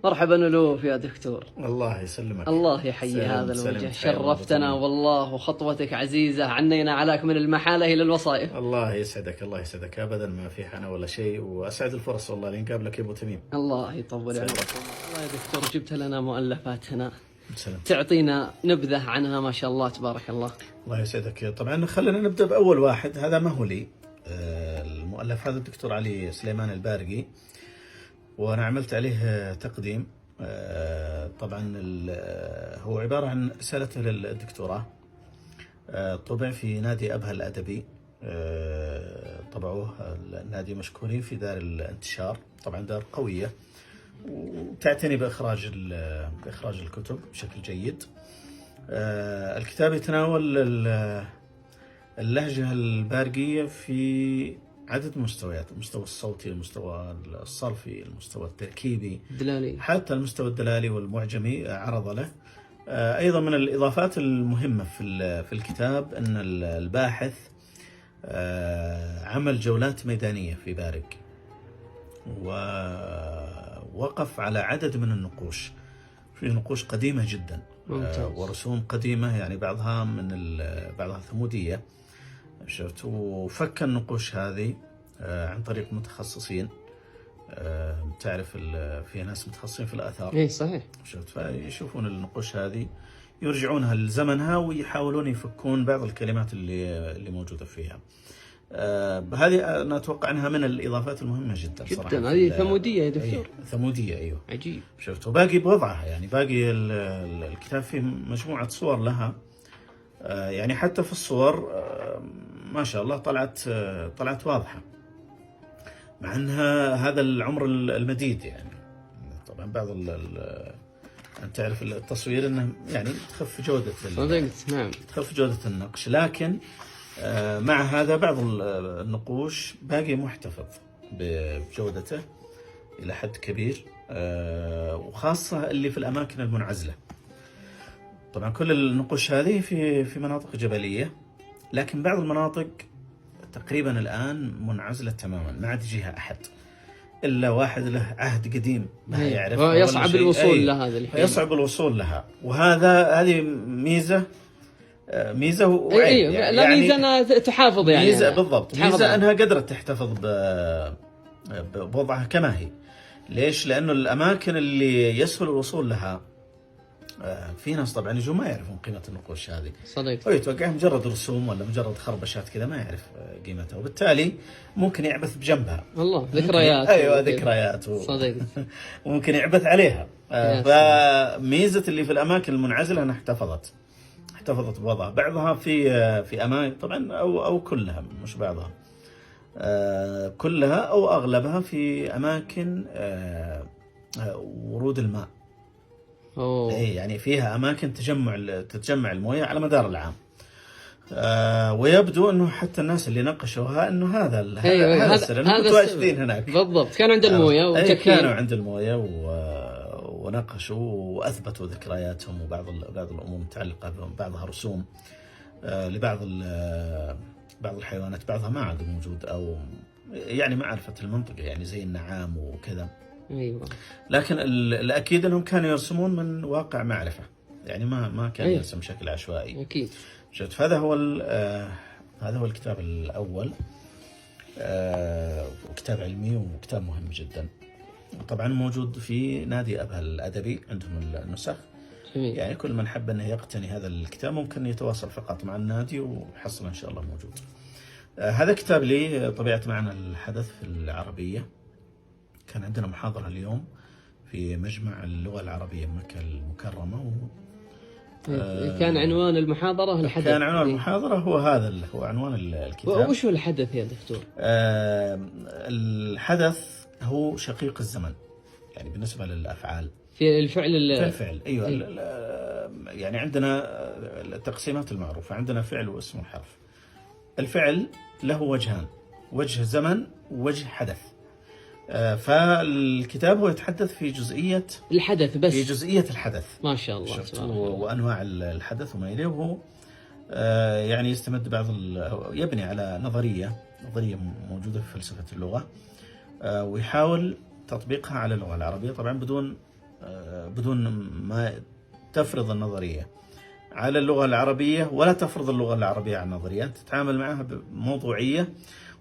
مرحبا ألوف يا دكتور. الله يسلمك. الله يحيي هذا الوجه، شرفتنا والله، وخطوتك عزيزة، عنينا عليك من المحالة إلى الوصايف. الله يسعدك، الله يسعدك، أبدا ما في حنا ولا شيء، وأسعد الفرص والله اللي نقابلك يا أبو تميم. الله يطول عمرك. والله يا دكتور جبت لنا مؤلفات هنا، سلام. تعطينا نبذة عنها ما شاء الله تبارك الله. الله يسعدك. طبعا خلينا نبدأ بأول واحد، هذا ما هو لي المؤلف، هذا الدكتور علي سليمان البارقي، وأنا عملت عليه تقديم. طبعا هو عبارة عن رسالته للدكتوراه، طبع في نادي أبها الأدبي، طبعوه النادي مشكورين في دار الانتشار، طبعا دار قوية وتعتني بإخراج الكتب بشكل جيد. الكتاب يتناول اللهجة البارقية في عدة مستويات، المستوى الصوتي، المستوى الصرفي، المستوى التركيبي، الدلالي، حتى المستوى الدلالي والمعجمي عرض له. أيضا من الإضافات المهمة في الكتاب أن الباحث عمل جولات ميدانية في بارق، ووقف على عدد من النقوش، في نقوش قديمة جدا ورسوم قديمة، يعني بعضها ثمودية، شفت، وفك النقوش هذه عن طريق متخصصين. تعرف في ناس متخصصين في الآثار، اي صحيح، شفت، فيشوفون النقوش هذه يرجعونها لزمنها ويحاولون يفكون بعض الكلمات اللي موجودة فيها. هذه أنا أتوقع أنها من الإضافات المهمة جدا صراحة. جدا، هذه ثمودية يا دكتور. ثمودية، أيوه، عجيب. شفت، وباقي بوضعها، يعني باقي الكتاب فيه مجموعة صور لها، يعني حتى في الصور ما شاء الله طلعت واضحة، مع أنها هذا العمر المديد. يعني طبعا بعض أنت تعرف التصوير أنه يعني تخف جودة نعم، تخف جودة النقش، لكن مع هذا بعض النقوش باقي محتفظ بجودته إلى حد كبير، وخاصة اللي في الأماكن المنعزلة. طبعا كل النقوش هذه في مناطق جبلية، لكن بعض المناطق تقريبا الآن منعزلة تماما، ما عاد يجيها أحد إلا واحد له عهد قديم ما يعرف، يصعب الوصول لها هذا الحين، يصعب الوصول لها، هذه ميزة وعيب. يعني لا ميزة أنها تحافظ، يعني ميزة بالضبط، ميزة أنها قدرت تحتفظ بوضعها كما هي. ليش؟ لأنه الأماكن اللي يسهل الوصول لها في ناس طبعا يجوا ما يعرفون قيمة النقوش هذه، صدقت، ويتوقع مجرد رسوم ولا مجرد خربشات كذا، ما يعرف قيمتها، وبالتالي ممكن يعبث بجنبها. والله ذكريات، أيوة ذكريات صدقت، وممكن يعبث عليها. فميزة اللي في الأماكن المنعزلة أنها احتفظت بوضعها، بعضها في أماكن طبعا أو كلها، مش بعضها، كلها أو أغلبها في أماكن ورود الماء. يعني فيها أماكن تتجمع الموية على مدار العام. ويبدو أنه حتى الناس اللي نقشوها أنه هذا السر، متواجدين هناك بالضبط، كانوا عند الموية كانوا عند الموية ونقشوا وأثبتوا ذكرياتهم، وبعض الأمور متعلقة ببعضها رسوم لبعض الحيوانات، بعضها ما عاد موجود، أو يعني معرفة المنطقة، يعني زي النعام وكذا. أيوة. لكن الأكيد أنهم كانوا يرسمون من واقع معرفة، يعني ما كان يرسم بشكل عشوائي. أكيد. شفت، هذا هو الكتاب الأول، وكتاب علمي وكتاب مهم جدا. طبعا موجود في نادي أبها الأدبي، عندهم النسخ. يعني كل من حب أنه يقتني هذا الكتاب ممكن يتواصل فقط مع النادي ويحصل إن شاء الله موجود. هذا كتاب لي طبيعة معنا الحدث في العربية. كان عندنا محاضرة اليوم في مجمع اللغة العربية مكة المكرمة، كان عنوان المحاضرة الحدث. كان عنوان المحاضرة هو عنوان الكتاب. وش هو الحدث يا دكتور؟ الحدث هو شقيق الزمن، يعني بالنسبة للأفعال، في الفعل أيوة. يعني عندنا التقسيمات المعروفة، عندنا فعل واسم وحرف. الفعل له وجهان، وجه زمن ووجه حدث. فالكتاب هو يتحدث في جزئية الحدث بس، في جزئية الحدث، ما شاء الله، وأنواع الحدث وما إليه. وهو يعني يستمد يبني على نظرية موجودة في فلسفة اللغة، ويحاول تطبيقها على اللغة العربية، طبعا بدون بدون ما تفرض النظرية على اللغة العربية ولا تفرض اللغة العربية على النظرية. أنت تتعامل معها بموضوعية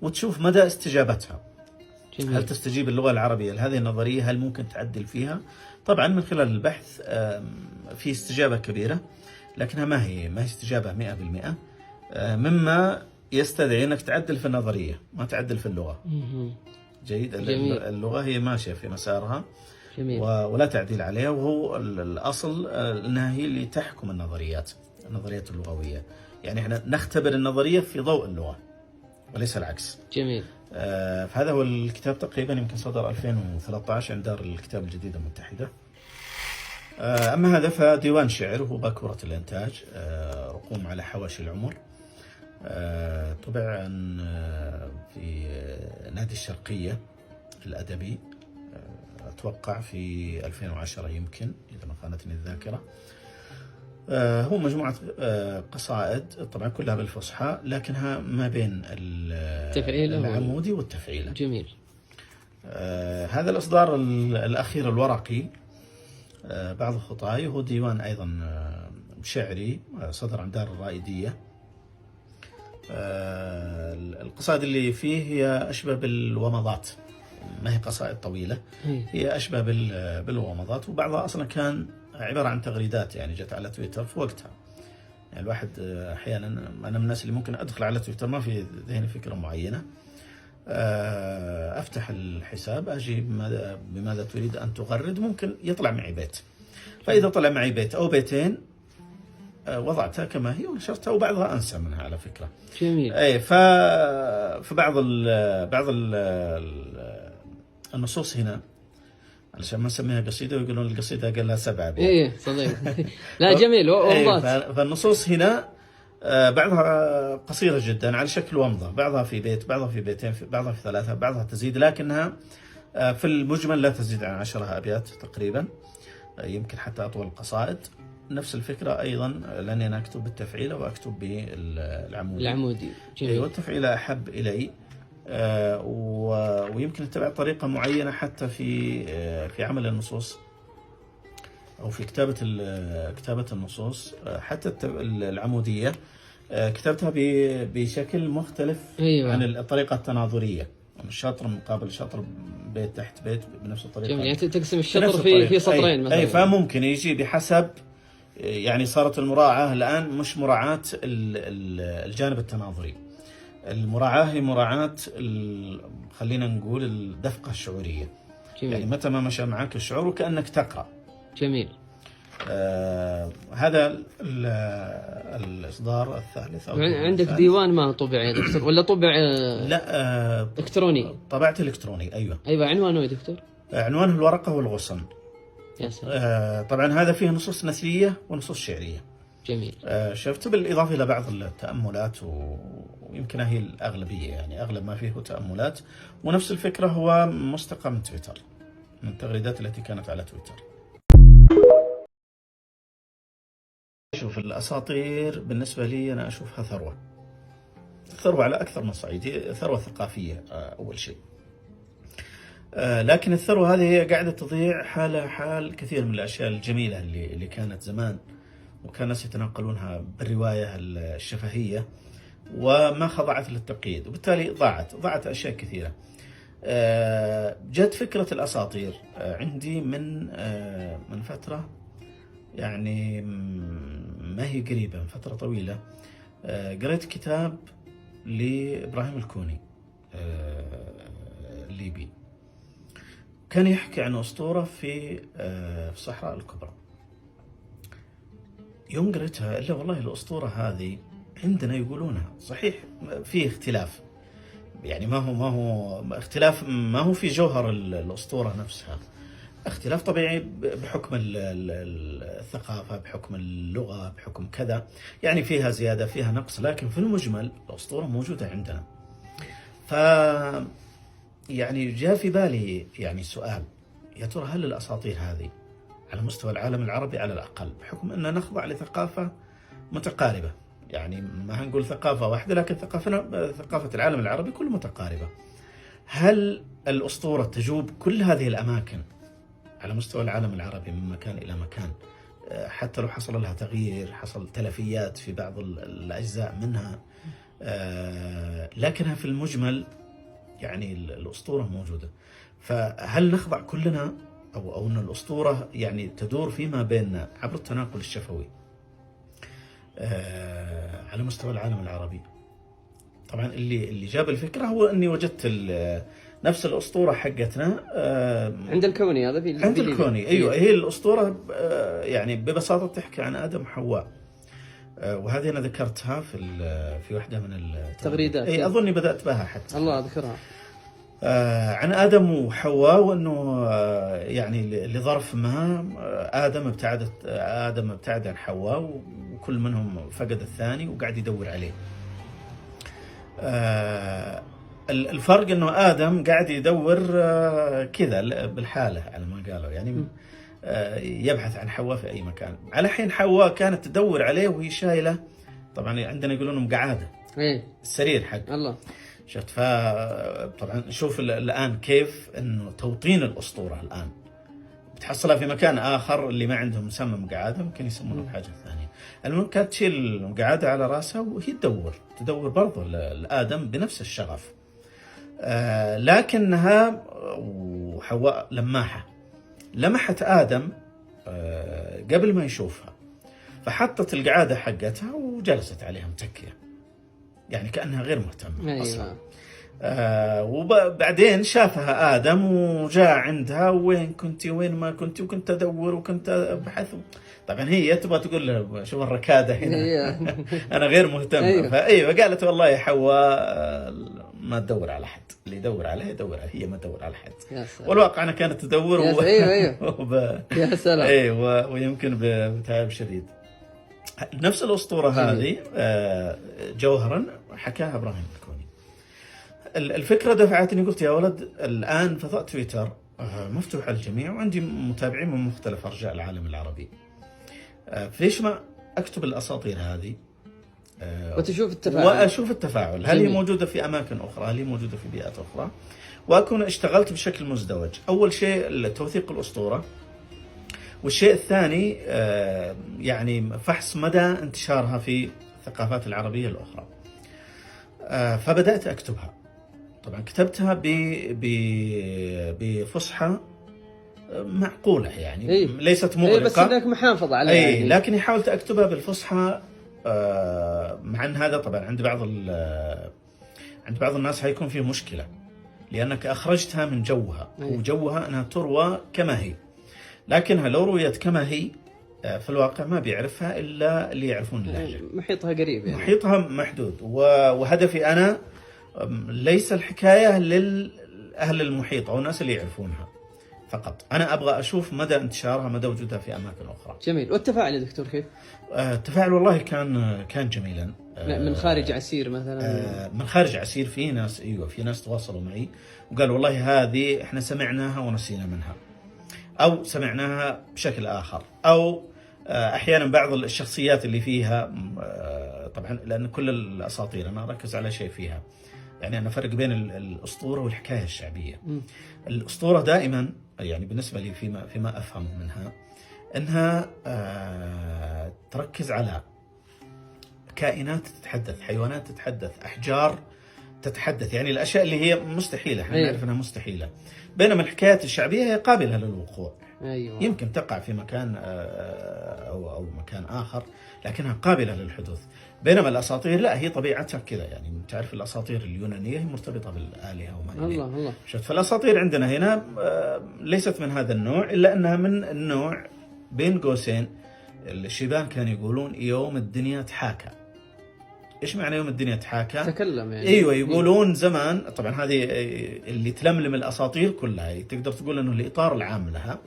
وتشوف مدى استجابتها. جميل. هل تستجيب اللغة العربية لهذه النظرية؟ هل ممكن تعدل فيها؟ طبعا من خلال البحث في استجابة كبيرة، لكنها ما هي استجابة 100%، مما يستدعي أنك تعدل في النظرية ما تعدل في اللغة. جيد. اللغة هي ماشية في مسارها. جميل. ولا تعديل عليها، وهو الأصل أنها هي اللي تحكم النظريات اللغوية. يعني احنا نختبر النظرية في ضوء اللغة وليس العكس. جميل. فهذا هو الكتاب، تقريبا يمكن صدر 2013 عند دار الكتاب الجديدة المتحدة. أما هذا فديوان شعر، وهو باكورة الإنتاج، رقوم على حواشي العمر، طبع في نادي الشرقية الأدبي، أتوقع في 2010 يمكن إذا ما خانتني الذاكرة. هو مجموعة قصائد طبعا كلها بالفصحى، لكنها ما بين العمودي والتفعيلة. جميل. هذا الإصدار الأخير الورقي بعض خطاي، هو ديوان أيضا شعري صدر عن دار الرائدية. القصائد اللي فيه هي أشبه بالومضات، ما هي قصائد طويلة، هي أشبه بالومضات، وبعضها أصلا كان عبارة عن تغريدات يعني جت على تويتر في وقتها. يعني الواحد أحيانا، أنا من الناس اللي ممكن أدخل على تويتر ما في ذهني فكرة معينة، أفتح الحساب أجي بماذا تريد أن تغرد، ممكن يطلع معي بيت، فإذا طلع معي بيت أو بيتين وضعتها كما هي ونشرتها، وبعضها أنسى منها على فكرة. جميل. أي فبعض النصوص هنا علشان ما نسميها قصيدة ويقولون القصيدة قال لها 7 أبيات. إيه صدق. لا جميل. فالنصوص هنا بعضها قصيرة جدا على شكل ومضة، بعضها في بيت، بعضها في بيتين، بعضها في 3، بعضها تزيد، لكنها في المجمل لا تزيد عن 10 أبيات تقريبا، يمكن حتى أطول القصائد. نفس الفكرة أيضا، لأني أنا أكتب بالتفعيلة وأكتب بالعمودي. جميل. والتفعيلة أحب إلي، ويمكن اتبع طريقة معينة حتى في عمل النصوص أو في كتابة النصوص. حتى العمودية كتبتها بشكل مختلف. أيوة. عن الطريقة التناظرية، الشطر مقابل شطر، بيت تحت بيت، بنفس الطريقة. يعني تقسم الشطر في سطرين مثلا. أي فممكن يجي بحسب، يعني صارت المراعاة الآن مش مراعاة الجانب التناظري، المراعاة هي مراعاة خلينا نقول الدفقة الشعورية. جميل. يعني متى ما مشى معك الشعور وكأنك تقرأ. جميل. هذا الإصدار الثالث. عندك ديوان ما طبع يا دكتور ولا طبع؟ لا إلكتروني. طبعت إلكتروني. أيوة. عنوانه يا دكتور؟ عنوانه الورقة والغصن. يا سلام. طبعا هذا فيه نصوص نثرية ونصوص شعرية. جميل. شفت بالإضافة إلى بعض التأملات، ويمكن هي الأغلبية، يعني أغلب ما فيه تأملات، ونفس الفكرة هو مستقى من تويتر، من التغريدات التي كانت على تويتر. شوف الأساطير بالنسبة لي أنا أشوفها ثروة على أكثر من صعيد، ثروة ثقافية أول شيء، لكن الثروة هذه هي قاعدة تضيع حال كثير من الأشياء الجميلة اللي كانت زمان، وكان الناس يتناقلونها بالرواية الشفهية وما خضعت للتقييد، وبالتالي ضاعت أشياء كثيرة. جت فكرة الأساطير عندي من فترة، يعني ما هي قريبة، من فترة طويلة. قريت كتاب لإبراهيم الكوني الليبي، كان يحكي عن أسطورة في الصحراء الكبرى. يوم قريتها إلا والله الأسطورة هذه عندنا يقولونها صحيح، في اختلاف، يعني ما هو اختلاف، ما هو في جوهر الأسطورة نفسها، اختلاف طبيعي بحكم الثقافة، بحكم اللغة، بحكم كذا، يعني فيها زيادة فيها نقص، لكن في المجمل الأسطورة موجودة عندنا. يعني جاء في بالي يعني سؤال، يا ترى هل الأساطير هذه على مستوى العالم العربي على الأقل، بحكم أننا نخضع لثقافة متقاربة، يعني ما هنقول ثقافة واحدة، لكن ثقافة العالم العربي كله متقاربة، هل الأسطورة تجوب كل هذه الأماكن على مستوى العالم العربي من مكان إلى مكان، حتى لو حصل لها تغيير، حصل تلفيات في بعض الأجزاء منها، لكنها في المجمل يعني الأسطورة موجودة. فهل نخضع كلنا أو أن الأسطورة يعني تدور فيما بيننا عبر التناقل الشفوي على مستوى العالم العربي؟ طبعا اللي جاب الفكرة هو أني وجدت نفس الأسطورة حقتنا عند الكوني. هذا في عند الكوني، أيوة. هي الأسطورة يعني ببساطة تحكي عن آدم وحواء، وهذه أنا ذكرتها في واحدة من التغريدات. أي أظني بدأت بها حتى. الله أذكرها. عن آدم وحواء، وأنه يعني لظرف ما آدم ابتعد عن حواء، وكل منهم فقد الثاني وقاعد يدور عليه. الفرق أنه آدم قاعد يدور كذا بالحالة على ما قالوا، يعني يبحث عن حواء في أي مكان، على حين حواء كانت تدور عليه وهي شايلة. طبعا عندنا يقولون مقعادة السرير حق الله. شفت؟ فطبعا شوف الآن كيف أنه توطين الأسطورة الآن بتحصلها في مكان آخر، اللي ما عندهم مسمى مقعادة ممكن يسمونه بحاجة ثانية. المهم كانت تشيل المقعادة على راسها وهي تدور برضو لآدم بنفس الشغف، لكنها وحواء لمحت آدم قبل ما يشوفها، فحطت القعادة حقتها وجلست عليها متكية، يعني كأنها غير مهتمة أصلا. وبعدين شافها آدم وجاء عندها، وين كنتي وين ما كنتي، وكنت أدور وكنت أبحث. طبعا هي تبغى تقول له شوف الركادة هنا أنا غير مهتمة. فأيوة قالت والله يا حواء ما تدور على حد، اللي يدور عليه يدور عليه، هي ما تدور على حد. والواقع أنا كانت تدور يا سلام. أيوة ويمكن بتعب شديد. نفس الأسطورة هذه جوهرا حكاها إبراهيم الكوني. الفكرة دفعتني، قلت يا ولد الآن فضاء تويتر مفتوح على الجميع، وعندي متابعين من مختلف أرجاء العالم العربي، فليش ما أكتب الأساطير هذه وأشوف التفاعل، هل هي موجودة في أماكن أخرى، هل هي موجودة في بيئات أخرى، وأكون اشتغلت بشكل مزدوج. أول شيء توثيق الأسطورة، والشيء الثاني يعني فحص مدى انتشارها في الثقافات العربية الأخرى. فبدأت أكتبها. طبعا كتبتها بفصحى معقولة، يعني ليست مغرقة، بس إنك محافظ عليها. يعني. لكن حاولت أكتبها بالفصحى، مع أن هذا طبعا عند بعض الناس هيكون فيه مشكلة، لأنك أخرجتها من جوها، وجوها أنها تروى كما هي، لكنها لو رويت كما هي في الواقع ما بيعرفها إلا اللي يعرفون اللهجة. محيطها قريب، يعني محيطها محدود. وهدفي أنا ليس الحكاية للأهل المحيط أو الناس اللي يعرفونها فقط، أنا أبغى أشوف مدى انتشارها، مدى وجودها في أماكن أخرى. جميل. والتفاعل يا دكتور كيف؟ التفاعل والله كان جميلا. من خارج عسير مثلا؟ من خارج عسير في ناس تواصلوا معي وقالوا والله هذه احنا سمعناها ونسينا منها، أو سمعناها بشكل آخر، أو أحيانا بعض الشخصيات اللي فيها، طبعا لأن كل الأساطير أنا أركز على شيء فيها، يعني أنا فرق بين الأسطورة والحكاية الشعبية. الأسطورة دائما يعني بالنسبة لي فيما أفهم منها أنها تركز على كائنات تتحدث، حيوانات تتحدث، أحجار تتحدث، يعني الأشياء اللي هي مستحيلة، احنا نعرف أنها مستحيلة. بينما الحكايات الشعبية هي قابلة للوقوع. يمكن تقع في مكان أو مكان آخر، لكنها قابلة للحدوث. بينما الأساطير لا، هي طبيعتها كذا، يعني تعرف الأساطير اليونانية هي مرتبطة بالآلهة وما إليه. الله. شفت؟ فالأساطير عندنا هنا ليست من هذا النوع، إلا أنها من النوع بين قوسين الشيبان كانوا يقولون يوم الدنيا تحاكى. إيش معنى يوم الدنيا تحاكى؟ تكلم يعني. أيوة، يقولون زمان، طبعا هذه اللي تلملم الأساطير كلها، تقدر تقول أنه الإطار العام لها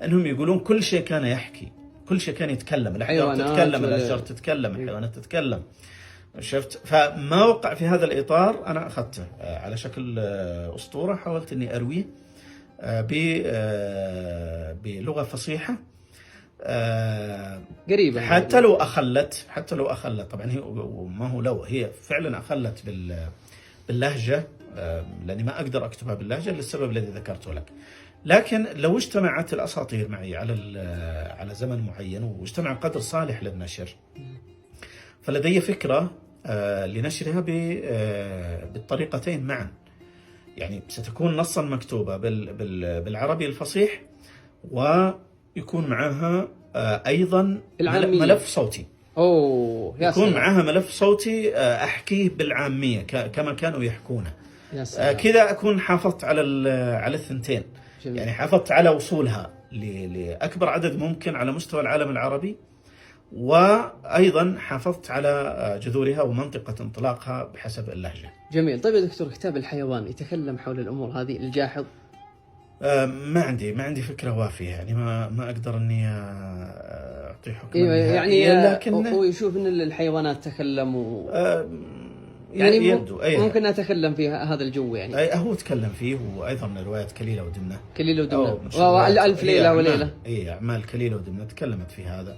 أنهم يقولون كل شيء كان يحكي، كل شيء كان يتكلم، الأحجار تتكلم، الأشجار تتكلم، الحيوانات تتكلم. شفت؟ فما وقع في هذا الإطار أنا أخذته على شكل أسطورة، حاولت أني أرويه بلغة فصيحة قريبة، حتى لو أخلت طبعا هي ما هو لو هي فعلا أخلت باللهجة، لأني ما أقدر أكتبها باللهجة للسبب الذي ذكرته لك، لكن لو اجتمعت الأساطير معي على زمن معين واجتمع قدر صالح للنشر، فلدي فكرة لنشرها بالطريقتين معا. يعني ستكون نصا مكتوبة بالعربي الفصيح، ويكون معها أيضا ملف صوتي. يكون معها ملف صوتي أحكيه بالعامية كما كانوا يحكونه. كذا أكون حافظت على الثنتين. جميل. يعني حافظت على وصولها لأكبر عدد ممكن على مستوى العالم العربي، وأيضا حافظت على جذورها ومنطقة انطلاقها بحسب اللهجة. جميل. طيب يا دكتور، كتاب الحيوان يتكلم حول الأمور هذه الجاحظ؟ ما عندي فكرة وافية، يعني ما أقدر إني أعطي حكم. يعني لكن هو يشوف إن الحيوانات تكلم يعني ممكن أتكلم في هذا الجو. يعني هو تكلم فيه، وأيضا رواية كليلة ودمنة. وألف ليلة وليلة. أعمال كليلة ودمنة تكلمت في هذا.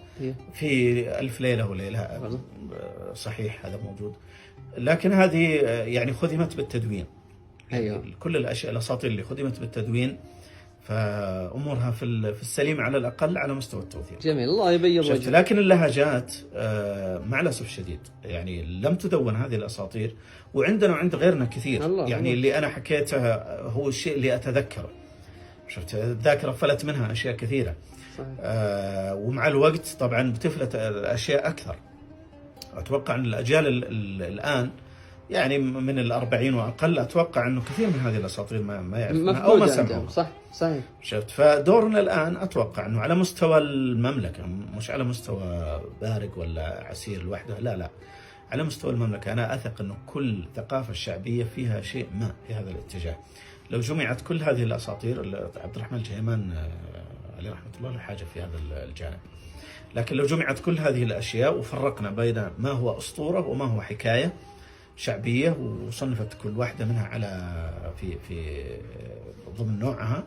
في ألف ليلة وليلة صحيح هذا موجود، لكن هذه يعني خدمت بالتدوين. كل الأشياء الأساطير اللي خدمت بالتدوين فأمورها في السليم على الأقل على مستوى التوثيق. جميل، الله يبيض وجهك. لكن اللهجات مع الأسف الشديد يعني لم تدون هذه الأساطير، وعندنا وعند غيرنا كثير. يعني اللي أنا حكيته هو الشيء اللي أتذكره. شفت الذاكرة فلت منها أشياء كثيرة. ومع الوقت طبعا بتفلت الأشياء أكثر. أتوقع أن الأجيال الآن يعني من 40 وأقل، أتوقع أنه كثير من هذه الأساطير ما يعرفونها أو ما سمعوها. صح صحيح. شفت، فدورنا الآن أتوقع أنه على مستوى المملكة، مش على مستوى بارق ولا عسير لوحده، لا على مستوى المملكة. أنا أثق أنه كل ثقافة شعبية فيها شيء ما في هذا الاتجاه. لو جمعت كل هذه الأساطير، عبد الرحمن الجهيمان عليه رحمة الله له حاجة في هذا الجانب، لكن لو جمعت كل هذه الأشياء وفرقنا بين ما هو أسطورة وما هو حكاية شعبية، وصنفت كل واحدة منها على في ضمن نوعها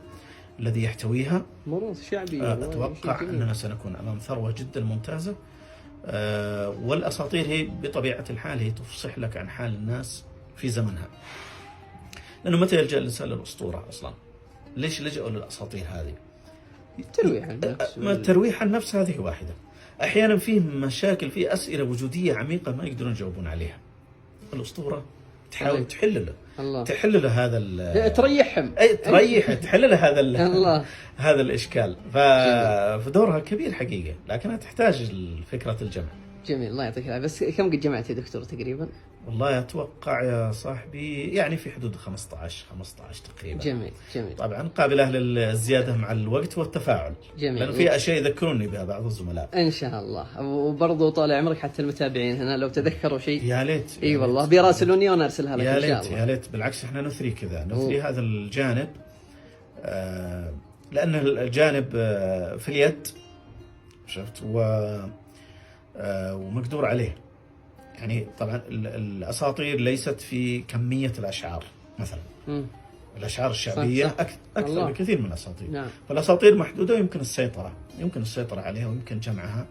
الذي يحتويها موروث شعبي، أتوقع أننا سنكون أمام ثروة جدا ممتازة. والأساطير هي بطبيعة الحال هي تفصح لك عن حال الناس في زمنها. لأنه متى يلجأ الإنسان للأسطورة أصلا؟ ليش لجأوا للأساطير هذه؟ الترويح عن النفس هذه واحدة. أحيانا فيه مشاكل، فيه أسئلة وجودية عميقة ما يقدرون يجاوبون عليها. الأسطورة تحاول تحل له هذا تريحهم، تحل له هذا الإشكال. فدورها كبير حقيقة، لكنها تحتاج فكرة الجمع. جميل، الله يعطيك العافية. بس كم قد جمعت يا دكتور تقريبا؟ والله أتوقع يا صاحبي يعني في حدود 15 تقريبا. جميل. طبعا قابلة للزيادة مع الوقت والتفاعل. جميل. لأنه في أشياء يذكروني بها بعض الزملاء. إن شاء الله. وبرضو طال عمرك حتى المتابعين هنا لو تذكروا شيء يا ليت. إي والله بيراسلوني وأنا أرسلها لك إن شاء الله. يا ليت بالعكس، إحنا نثري كذا، نثري هذا الجانب، لأن الجانب في اليد، شفت، ومقدور عليه. يعني طبعا الأساطير ليست في كمية الأشعار مثلا. الأشعار الشعبية صح. أكثر بكثير من الأساطير. نعم. فالأساطير محدودة ويمكن السيطرة عليها ويمكن جمعها.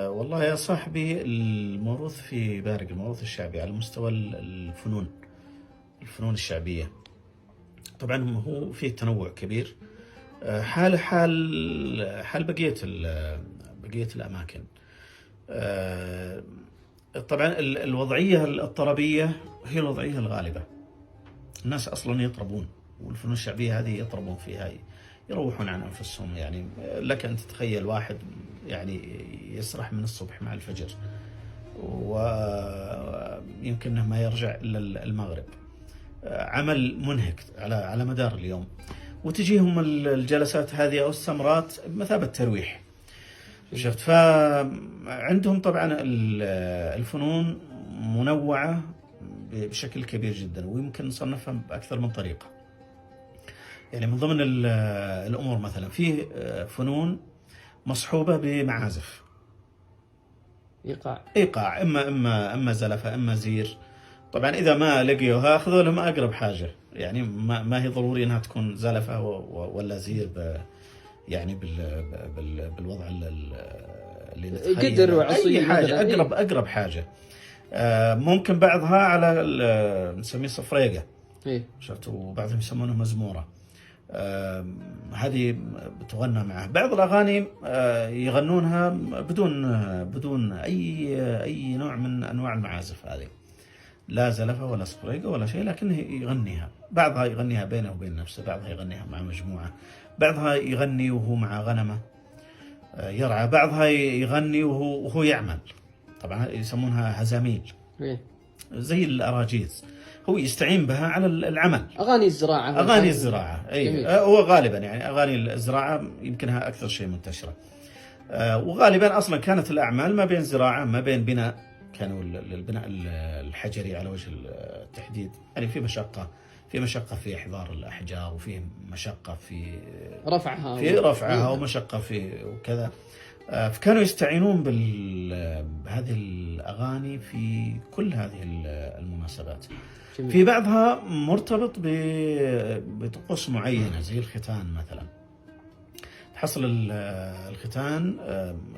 والله يا صاحبي، الموروث في بارق، الموروث الشعبي على مستوى الفنون الشعبية طبعا هو فيه تنوع كبير، حال بقية الأماكن. طبعا الوضعية الطربية هي الوضعية الغالبة. الناس أصلا يطربون، والفنون الشعبية هذه يطربون فيها، يروحون عن أنفسهم. يعني لك أن تتخيل واحد يعني يسرح من الصبح مع الفجر، ويمكن أنه ما يرجع إلا المغرب. عمل منهك على مدار اليوم، وتجيهم الجلسات هذه أو السمرات بمثابة ترويح. شفت، فعندهم طبعا الفنون منوعة بشكل كبير جدا، ويمكن نصنفها بأكثر من طريقة. يعني من ضمن الأمور مثلا فيه فنون مصحوبة بمعازف، إيقاع، إما زلفة إما زير. طبعا إذا ما لقيوها أخذوا لهم أقرب حاجة. يعني ما هي ضروري أنها تكون زلفة ولا زير يعني بالوضع اللي نتخيله، قدر وعصي، أي حاجة أقرب حاجة. ممكن بعضها على نسميه صفريقة، شفت، وبعضهم يسمونها مزمورة. هذه بتغنى معه. بعض الأغاني يغنونها بدون أي نوع من أنواع المعازف هذه، لا زلفة ولا سبريقة ولا شيء، لكنه يغنيها. بعضها يغنيها بينه وبين نفسه، بعضها يغنيها مع مجموعة، بعضها يغني وهو مع غنمة يرعى، بعضها يغني وهو يعمل. طبعا يسمونها هزاميل زي الأراجيز، هو يستعين بها على العمل. أغاني الزراعة. أغاني الزراعة هو غالبا يعني أغاني الزراعة يمكنها أكثر شيء منتشرة. وغالبا أصلا كانت الأعمال ما بين زراعة ما بين بناء، كانوا البناء الحجري على وجه التحديد، يعني في مشقة في إحضار الأحجار، وفي مشقة في رفعها ومشقة في وكذا. فكانوا يستعينون بهذه الأغاني في كل هذه المناسبات. في بعضها مرتبط بطقوس معينة زي الختان مثلا. تحصل الختان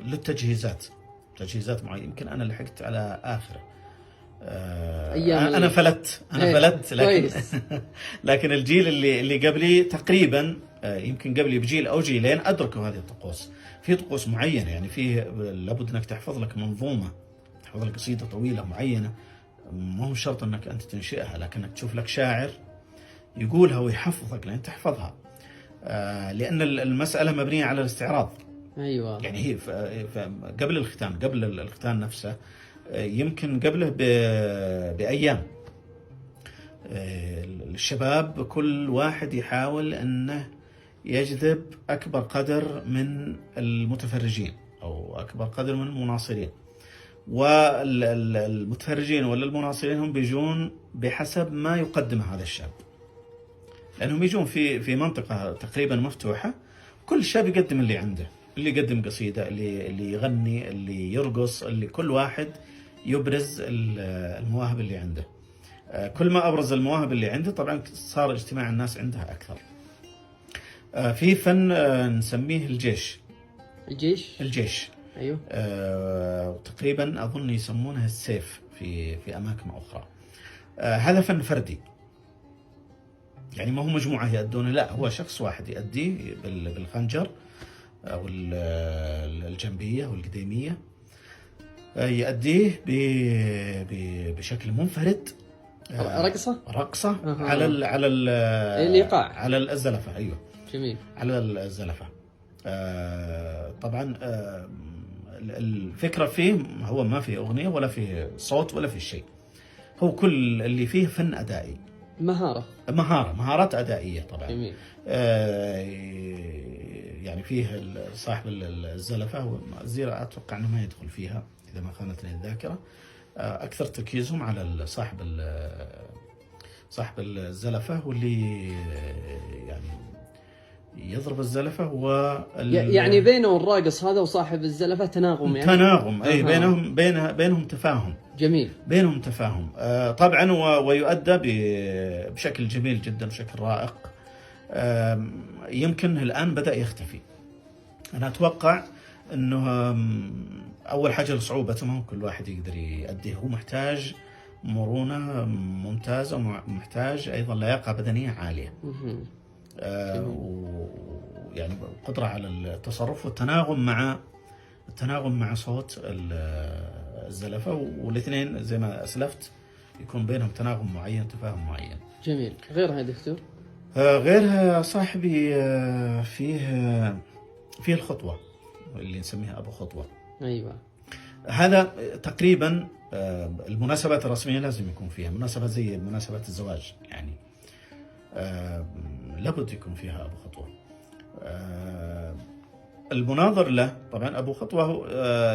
للتجهيزات، تجهيزات معينة. يمكن أنا لحقت على آخره، أنا فلت لكن الجيل اللي قبلي تقريبا، يمكن قبلي بجيل أو جيلين أدركوا هذه الطقوس. في طقوس معينة يعني فيه لابد أنك تحفظ لك منظومة، تحفظ لك قصيدة طويلة معينة. ما هو شرط أنك أنت تنشئها، لكنك تشوف لك شاعر يقولها ويحفظك لأن تحفظها. لأن المسألة مبنية على الاستعراض. أيوة. يعني هي قبل الختان نفسه، يمكن قبله بأيام، الشباب كل واحد يحاول أنه يجذب أكبر قدر من المتفرجين أو أكبر قدر من المناصرين. والمتفرجين ولا المناصرين هم بيجون بحسب ما يقدمه هذا الشاب، لأنهم يجون في منطقة تقريبا مفتوحة. كل شاب يقدم اللي عنده، اللي يقدم قصيدة، اللي يغني، اللي يرقص، اللي كل واحد يبرز المواهب اللي عنده. كل ما أبرز المواهب اللي عنده طبعا صار اجتماع الناس عندها أكثر. في فن نسميه الجيش. أيوه. تقريبا أظن يسمونه السيف في أماكن أخرى. هذا فن فردي، يعني ما هو مجموعة يأدونه، لا، هو شخص واحد يأديه بالخنجر أو الجنبية والقديمية، يأديه بشكل منفرد. رقصة على الإيقاع، على الزلفة. أيوه، جميل، على الزلفة. طبعا الفكرة فيه هو ما فيه أغنية ولا فيه صوت ولا فيه شيء، هو كل اللي فيه فن أدائي، مهارات أدائية طبعا. جميل. يعني فيه صاحب الزلفة والزيرة أتوقع أنه ما يدخل فيها إذا ما خانتني الذاكرة. أكثر تركيزهم على صاحب الزلفة، واللي يعني يضرب الزلفة هو يعني بينه والراقص هذا وصاحب الزلفة تناغم، يعني تناغم. أي بينهم تفاهم. جميل. بينهم تفاهم طبعا، ويؤدى بشكل جميل جدا، بشكل رائق. يمكن الآن بدأ يختفي. أنا أتوقع أنه أول حاجة لصعوبته، ما هو كل واحد يقدر يؤديه، هو محتاج مرونة ممتازة، ومحتاج أيضا لياقة بدنية عالية. ويعني قدرة على التصرف والتناغم مع صوت الزلفة، والاثنين زي ما أسلفت يكون بينهم تناغم معين، تفاهم معين. جميل. غيرها دكتور؟ غيرها صاحبي فيه الخطوة اللي نسميها أبو خطوة. أيوة. هذا تقريبا المناسبات الرسمية لازم يكون فيها مناسبة زي مناسبات الزواج، يعني لابد يكون فيها أبو خطوة. المناظر له طبعا أبو خطوة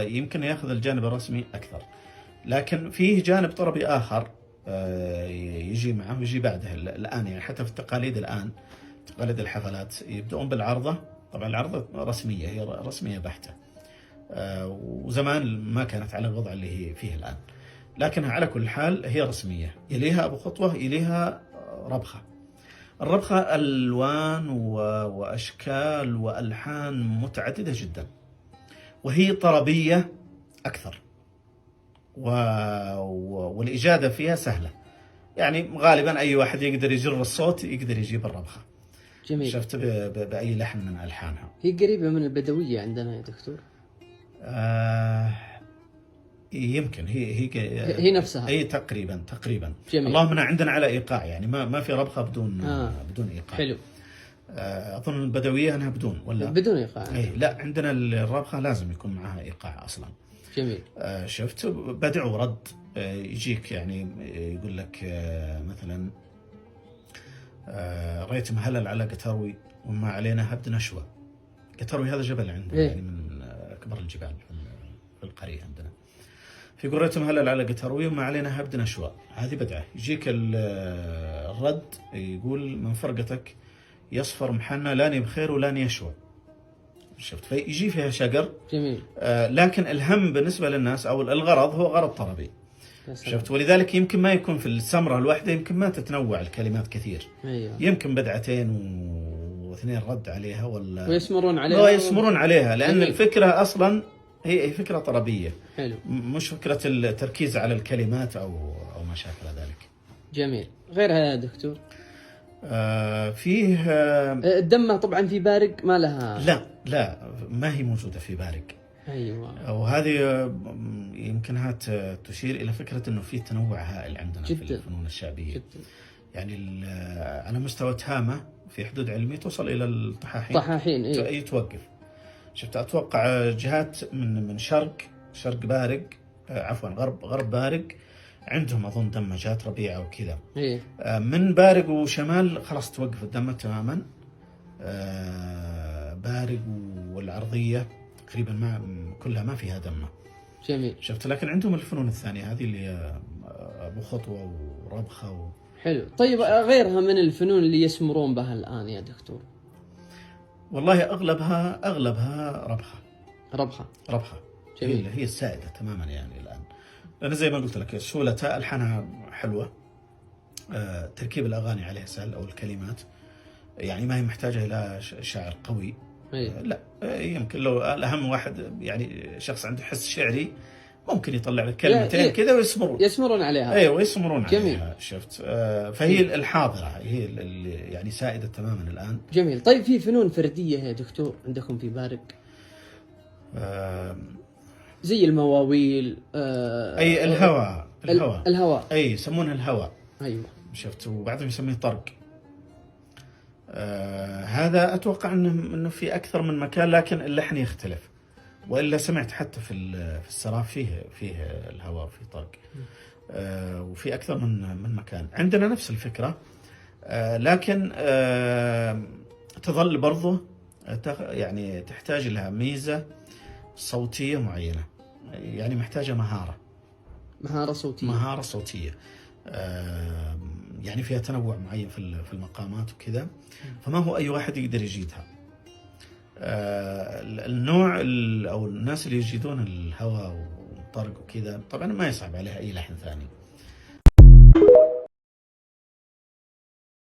يمكن يأخذ الجانب الرسمي أكثر، لكن فيه جانب طربي آخر يجي معه ويجي بعده الآن. يعني حتى في التقاليد الآن، تقاليد الحفلات يبدأون بالعرضة. طبعا العرضة رسمية، هي رسمية بحتة، وزمان ما كانت على الوضع اللي هي فيه الآن، لكنها على كل حال هي رسمية. يليها أبو خطوة، يليها ربخة. الربخة ألوان وأشكال وألحان متعددة جدا، وهي طربية أكثر، والإجادة فيها سهلة. يعني غالبا اي واحد يقدر يجر الصوت يقدر يجيب الربخه. جميل. شفت باي لحن من الحانها. هي قريبه من البدويه عندنا يا دكتور؟ يمكن هي نفسها. اي تقريبا. جميل. اللهم عندنا على ايقاع، يعني ما في ربخه بدون ايقاع. حلو. اظن البدويه انها بدون ولا بدون ايقاع؟ اي لا، عندنا الربخه لازم يكون معها ايقاع اصلا. جميل. شفت بدع ورد. يجيك يعني يقول لك مثلا ريت مهلل على قتروي وما علينا هبد نشوه. قتروي هذا جبل عندنا يعني من اكبر الجبال في القريه عندنا. فيقول ريت مهلل على قتروي وما علينا هبد نشوه. هذه بدعه. يجيك الرد يقول من فرقتك يصفر محنى لاني بخير ولاني يشوى. شفت فيجي فيها شقر. جميل. لكن الهم بالنسبه للناس او الغرض هو غرض طربي. شفت ولذلك يمكن ما يكون في السمره الواحده يمكن ما تتنوع الكلمات كثير. أيوة. يمكن بدعتين واثنين رد عليها ولا ويسمرون عليها لان جميل. الفكره اصلا هي فكره طربيه. حلو. مش فكره التركيز على الكلمات او ما شابه ذلك. جميل. غيرها يا دكتور؟ فيه الدمة طبعا في بارق ما لها. لا ما هي موجودة في بارق. أيوة. وهذه يمكنها تشير إلى فكرة أنه في تنوع هائل عندنا جداً. في الفنون الشعبية جداً. يعني على مستوى تهامة في حدود علمي توصل إلى الطحاحين. توقف. شفت أتوقع جهات من شرق بارق عفوا غرب بارق عندهم أظن دمجات ربيعة وكذا. إيه. من بارق وشمال خلاص توقف الدمة تماما. بارق والعرضية تقريبا كلها ما فيها دمة. جميل. شفت لكن عندهم الفنون الثانية هذه اللي أبو خطوة وربخة حلو. طيب غيرها من الفنون اللي يسمرون بها الآن يا دكتور؟ والله أغلبها ربخة. جميل. هي السائدة تماما يعني الآن. أنا زي ما قلت لك سهولتها ألحانها حلوة. تركيب الأغاني عليها سهل أو الكلمات يعني ما هي محتاجة إلى شاعر قوي. لا يمكن لو الأهم واحد يعني شخص عنده حس شعري ممكن يطلع لك كلمتين كذا يسمرون عليها. أيوة يسمرون جميل. عليها. شفت فهي الحاضرة هي اللي يعني سائدة تماما الآن. جميل. طيب في فنون فردية يا دكتور عندكم في بارق؟ زي المواويل. أي الهواء. أي يسمونها الهواء. أيوة. شفت وبعضهم يسميه طرق. هذا أتوقع إنه في أكثر من مكان لكن اللحن يختلف. وإلا سمعت حتى في السراف فيه الهواء في طرق. وفي أكثر من مكان. عندنا نفس الفكرة. لكن تظل برضه يعني تحتاج لها ميزة صوتية معينة. يعني محتاجة مهارة صوتية. يعني فيها تنوع معين في المقامات وكذا. فما هو أي واحد يقدر يجيدها. النوع أو الناس اللي يجيدون الهواء والطرق وكذا طبعا ما يصعب عليها أي لحن ثاني.